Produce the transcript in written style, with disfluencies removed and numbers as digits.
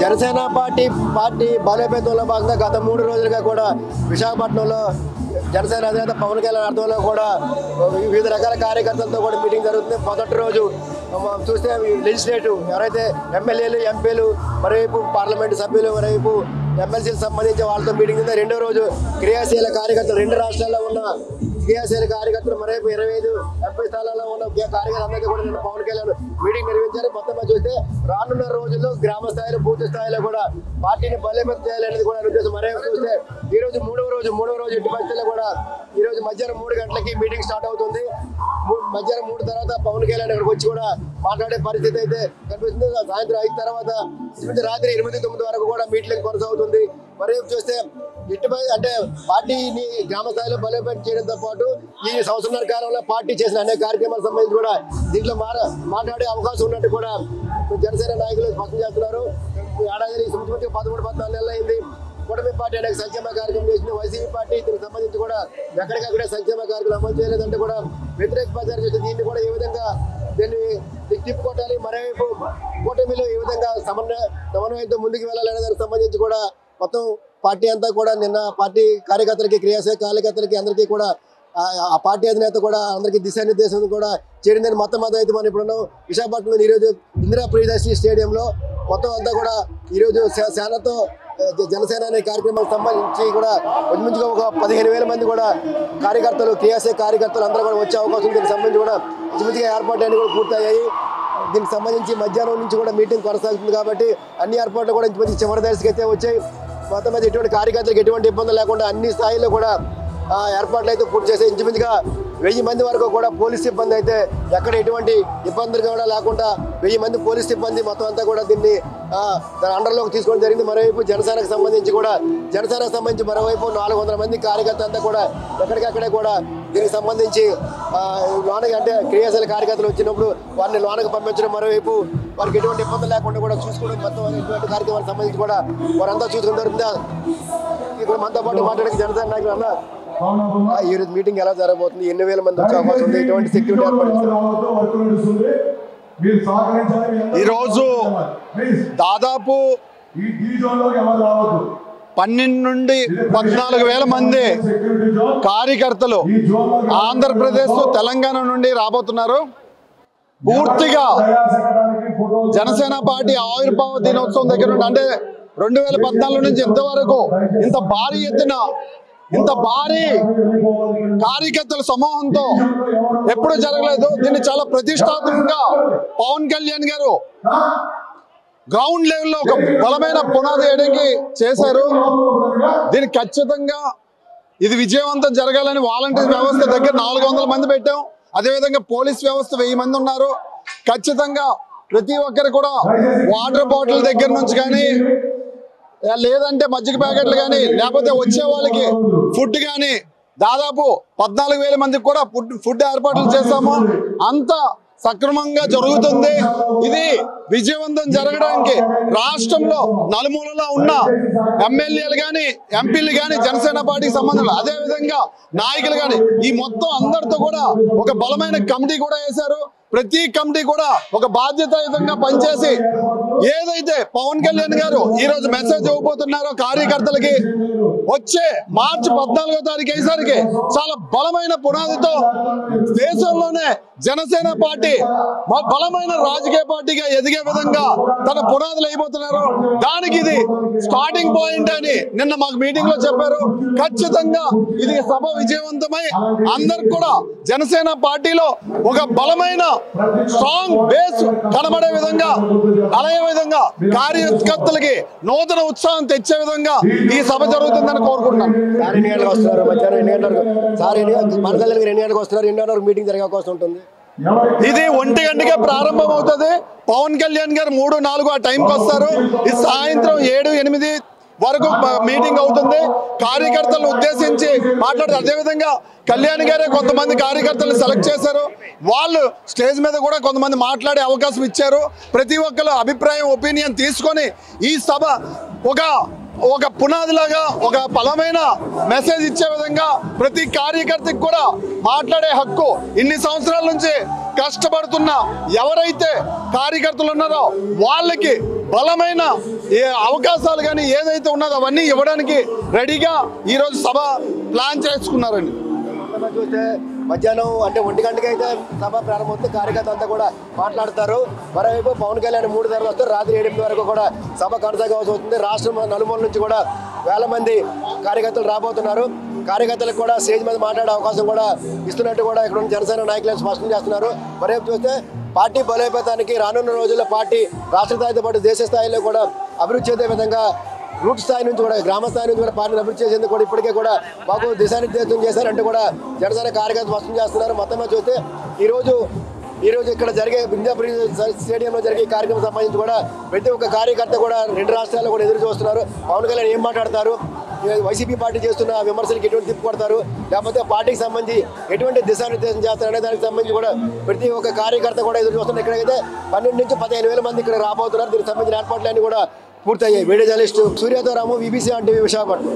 Janasena party బలోపేతంలో భాగంగా గత 3 రోజులుగా కూడా విశాఖపట్నంలో జనసేన అధినేత పవన్ కళ్యాణ్ ఆధ్వర్యంలో కూడా వివిధ రకాల కార్యకర్తలతో కూడా మీటింగ్ జరుగుతుంది. మొదటి రోజు చూస్తే లెజిస్లేటివ్ ఎవరైతే ఎమ్మెల్యేలు ఎంపీలు మరోవైపు పార్లమెంటు సభ్యులు మరోవైపు ఎమ్మెల్సీలకు సంబంధించి వాళ్ళతో మీటింగ్ ఉంది. రెండో రోజు క్రియాశీల కార్యకర్తలు 2 రాష్ట్రాల్లో ఉన్న క్రియాశీల కార్యకర్తలు మరోవైపు 25 ఎంపీ స్థానాల్లో ఉన్న కార్యకర్తలు అందరికీ కూడా నిన్న పవన్ కళ్యాణ్ మీటింగ్ నిర్వహించారు. మొత్తం చూస్తే రానున్న రోజుల్లో గ్రామ స్థాయిలో బూత్ స్థాయిలో కూడా పార్టీని బలోపేతం చేయాలనేది కూడా ఉద్దేశం. మరోవైపు చూస్తే ఈ రోజు మూడవ రోజు ఎట్టి పరిస్థితుల్లో కూడా ఈ రోజు మధ్యాహ్నం 3 గంటలకి మీటింగ్ స్టార్ట్ అవుతుంది. మధ్యాహ్నం 3 తర్వాత పవన్ కళ్యాణ్ ఇక్కడికి వచ్చి కూడా మాట్లాడే పరిస్థితి అయితే కనిపిస్తుంది. సాయంత్రం 5 తర్వాత రాత్రి 8-9 వరకు కూడా మీటింగ్ కొనసాగుతుంది. మరోవైపు చూస్తే అంటే పార్టీని గ్రామ స్థాయిలో బలోపేతం చేయడంతో పాటు ఈ సంవత్సరాల కాలంలో పార్టీ చేసిన అనేక కార్యక్రమాలకు సంబంధించి కూడా దీంట్లో మాట్లాడే అవకాశం ఉన్నట్టు కూడా జనసేన నాయకులు స్పష్టం చేస్తున్నారు. ఏడాది సంవత్సరం 13-14 నెలలు అయింది. కూటమి పార్టీ అనేక సంక్షేమ కార్యక్రమం చేసింది. వైసీపీ పార్టీ దీనికి సంబంధించి కూడా ఎక్కడికక్కడే సంక్షేమ కార్యక్రమం అమలు చేయలేదంటే కూడా వ్యతిరేక ప్రచారం చేస్తే దీన్ని కూడా ఏ విధంగా దీన్ని తిప్పుకొట్టాలి, మరోవైపు కూటమిలో ఏ విధంగా సమన్వయంతో ముందుకు వెళ్ళాలనే దానికి సంబంధించి కూడా మొత్తం పార్టీ అంతా కూడా నిన్న పార్టీ కార్యకర్తలకి క్రియాశీల కార్యకర్తలకి అందరికీ కూడా ఆ పార్టీ అధినేత కూడా అందరికీ దిశానిర్దేశం కూడా చేయడం మొత్తం అయితే మనం ఇప్పుడు ఉన్నాం విశాఖపట్నంలో. ఈరోజు ఇందిరా ప్రియదర్శిని స్టేడియంలో మొత్తం అంతా కూడా ఈరోజు సేనతో జనసేన అనే కార్యక్రమానికి సంబంధించి కూడా మంచిగా ఒక 15,000 మంది కూడా కార్యకర్తలు క్రియాశీల కార్యకర్తలు అందరూ కూడా వచ్చే అవకాశం దీనికి సంబంధించి కూడా మంచిగా ఏర్పాట్లు అన్ని కూడా పూర్తయ్యాయి. దీనికి సంబంధించి మధ్యాహ్నం నుంచి కూడా మీటింగ్ కొనసాగుతుంది కాబట్టి అన్ని ఏర్పాట్లు కూడా మంచి చివరి దశకి అయితే వచ్చాయి. మొత్తం మీద ఎటువంటి కార్యకర్తలకు ఎటువంటి ఇబ్బందులు లేకుండా అన్ని స్థాయిలో కూడా ఏర్పాట్లు అయితే పూర్తి చేసే ఇంచుమించుగా 1000 మంది వరకు కూడా పోలీస్ సిబ్బంది అయితే ఎక్కడ ఎటువంటి ఇబ్బందులు కూడా లేకుండా 1000 మంది పోలీస్ సిబ్బంది మొత్తం అంతా కూడా దీన్ని దాని అండర్లోకి తీసుకోవడం జరిగింది. మరోవైపు జనసేనకు సంబంధించి మరోవైపు 400 మంది కార్యకర్త అంతా కూడా ఎక్కడికక్కడే కూడా దీనికి సంబంధించి లోనకి అంటే క్రియాశీల కార్యకర్తలు వచ్చినప్పుడు వారిని లోనకి పంపించడం, మరోవైపు వారికి ఎటువంటి ఇబ్బందులు లేకుండా కూడా చూసుకోవడం, మొత్తం ఇటువంటి కార్యక్రమాలకు సంబంధించి కూడా వారంతా చూసుకుని జరుగుతుంది. ఇప్పుడు మనతో పాటు మాట్లాడే జనసేన నాయకులు అన్న ఈ రోజు మీటింగ్ ఎలా జరగబోతుంది, ఎన్ని వేల మంది వచ్చే అవకాశం ఉంది, ఎటువంటి సెక్యూరిటీ ఏర్పాటు ఈరోజు దాదాపు 12 నుండి 14,000 మంది కార్యకర్తలు ఆంధ్రప్రదేశ్ తెలంగాణ నుండి రాబోతున్నారు. పూర్తిగా జనసేన పార్టీ ఆవిర్భావ దినోత్సవం దగ్గర నుండి అంటే 2014 నుంచి ఇంతవరకు ఇంత భారీ ఎత్తున ఇంత భారీ కార్యకర్తల సమూహంతో ఎప్పుడు జరగలేదు. దీన్ని చాలా ప్రతిష్టాత్మకంగా పవన్ కళ్యాణ్ గారు గ్రౌండ్ లెవెల్లో ఒక బలమైన పునాది వేయడానికి చేశారు. దీనికి ఖచ్చితంగా ఇది విజయవంతం జరగాలని వాలంటీర్ వ్యవస్థ దగ్గర 400 మంది పెట్టాం. అదేవిధంగా పోలీస్ వ్యవస్థ 1000 మంది ఉన్నారు. ఖచ్చితంగా ప్రతి ఒక్కరు కూడా వాటర్ బాటిల్ దగ్గర నుంచి కానీ లేదంటే మజ్జిగ ప్యాకెట్లు కానీ లేకపోతే వచ్చే వాళ్ళకి ఫుడ్ కానీ దాదాపు 14,000 మందికి కూడా ఫుడ్ ఏర్పాట్లు చేస్తాము. అంత సక్రమంగా జరుగుతుంది. ఇది విజయవంతం జరగడానికి రాష్ట్రంలో నలుమూలలో ఉన్న ఎమ్మెల్యేలు కానీ ఎంపీలు కానీ జనసేన పార్టీకి సంబంధం అదేవిధంగా నాయకులు కానీ ఈ మొత్తం అందరితో కూడా ఒక బలమైన కమిటీ కూడా వేశారు. ప్రతి కమిటీ కూడా ఒక బాధ్యతాయుతంగా పనిచేసి ఏదైతే పవన్ కళ్యాణ్ గారు ఈరోజు మెసేజ్ ఇవ్వబోతున్నారో కార్యకర్తలకి వచ్చే మార్చి 14వ తారీఖు అయ్యేసరికి చాలా బలమైన పునాదితో దేశంలోనే జనసేన పార్టీ బలమైన రాజకీయ పార్టీగా ఎదిగే విధంగా తన పునాదులు అయిపోతున్నారు. దానికి ఇది స్టార్టింగ్ పాయింట్ అని నిన్న మాకు మీటింగ్ లో చెప్పారు. ఖచ్చితంగా ఇది సభ విజయవంతమై అందరికి కూడా జనసేన పార్టీలో ఒక బలమైన స్ట్రాంగ్ బేస్ కనబడే విధంగా అలాగే విధంగా కార్యకర్తలకి నూతన ఉత్సాహం తెచ్చే విధంగా ఈ సభ జరుగుతుందని కోరుకుంటున్నాను. మీటింగ్ జరిగే అవకాశం ఉంటుంది. ఇది 1 గంటకే ప్రారంభం అవుతుంది. పవన్ కళ్యాణ్ గారు 3-4 ఆ టైంకి వస్తారు. ఇది సాయంత్రం 7-8 వరకు మీటింగ్ అవుతుంది. కార్యకర్తలను ఉద్దేశించి మాట్లాడుతారు. అదేవిధంగా కళ్యాణ్ గారే కొంతమంది కార్యకర్తలను సెలెక్ట్ చేశారు. వాళ్ళు స్టేజ్ మీద కూడా కొంతమంది మాట్లాడే అవకాశం ఇచ్చారు. ప్రతి ఒక్కరు అభిప్రాయం ఒపీనియన్ తీసుకొని ఈ సభ ఒక పునాదిలాగా ఒక బలమైన మెసేజ్ ఇచ్చే విధంగా ప్రతి కార్యకర్తకి కూడా మాట్లాడే హక్కు ఇన్ని సంవత్సరాల నుంచి కష్టపడుతున్న ఎవరైతే కార్యకర్తలు ఉన్నారో వాళ్ళకి బలమైన ఏ అవకాశాలు కానీ ఏదైతే ఉన్నదో అవన్నీ ఇవ్వడానికి రెడీగా ఈరోజు సభ ప్లాన్ చేసుకున్నారండి. చూస్తే మధ్యాహ్నం అంటే 1 గంటకి అయితే సభ ప్రారంభమవుతుంది. కార్యకర్త అంతా కూడా మాట్లాడతారు. మరోవైపు పవన్ కళ్యాణ్ 3 సార్లు వస్తారు. రాత్రి 7 వరకు కూడా సభ కొనసాగవలసి వస్తుంది. రాష్ట్రం నలుమూల నుంచి కూడా వేల మంది కార్యకర్తలు రాబోతున్నారు. కార్యకర్తలకు కూడా స్టేజ్ మీద మాట్లాడే అవకాశం కూడా ఇస్తున్నట్టు కూడా ఇక్కడ ఉన్న జనసేన నాయకులు స్పష్టం చేస్తున్నారు. మరోవైపు చూస్తే పార్టీ బలోపేతానికి రానున్న రోజుల్లో పార్టీ రాష్ట్ర స్థాయితో పాటు దేశ స్థాయిలో కూడా అభివృద్ధి చెందే విధంగా రూట్ స్థాయి నుంచి కూడా గ్రామ స్థాయి నుంచి కూడా పార్టీని అభివృద్ధి చేసేందుకు కూడా ఇప్పటికే కూడా మాకు దిశానిర్దేశం చేశారంటూ కూడా జనసేన కార్యకర్తలు స్పష్టం చేస్తున్నారు. మొత్తంగా చూస్తే ఈరోజు ఇక్కడ జరిగే బింజాపురి స్టేడియంలో జరిగే కార్యక్రమం సంబంధించి కూడా ప్రతి ఒక్క కార్యకర్త కూడా 2 రాష్ట్రాల్లో కూడా ఎదురు చూస్తున్నారు. పవన్ కళ్యాణ్ ఏం మాట్లాడతారు, వైసీపీ పార్టీ చేస్తున్న విమర్శలకు ఎటువంటి తిప్పు కొడతారు, లేకపోతే పార్టీకి సంబంధించి ఎటువంటి దిశానిర్దేశం చేస్తారు అనే దానికి సంబంధించి కూడా ప్రతి ఒక్క కార్యకర్త కూడా ఎదురు చూస్తున్నారు. ఇక్కడైతే 12 నుంచి 15,000 మంది ఇక్కడ రాబోతున్నారు. దీనికి సంబంధించిన ఏర్పాట్లన్నీ కూడా పూర్తయ్యాయి. వీడియో జర్నలిస్టు సూర్యతో Ramu, BBC on TV, Visakhapatnam.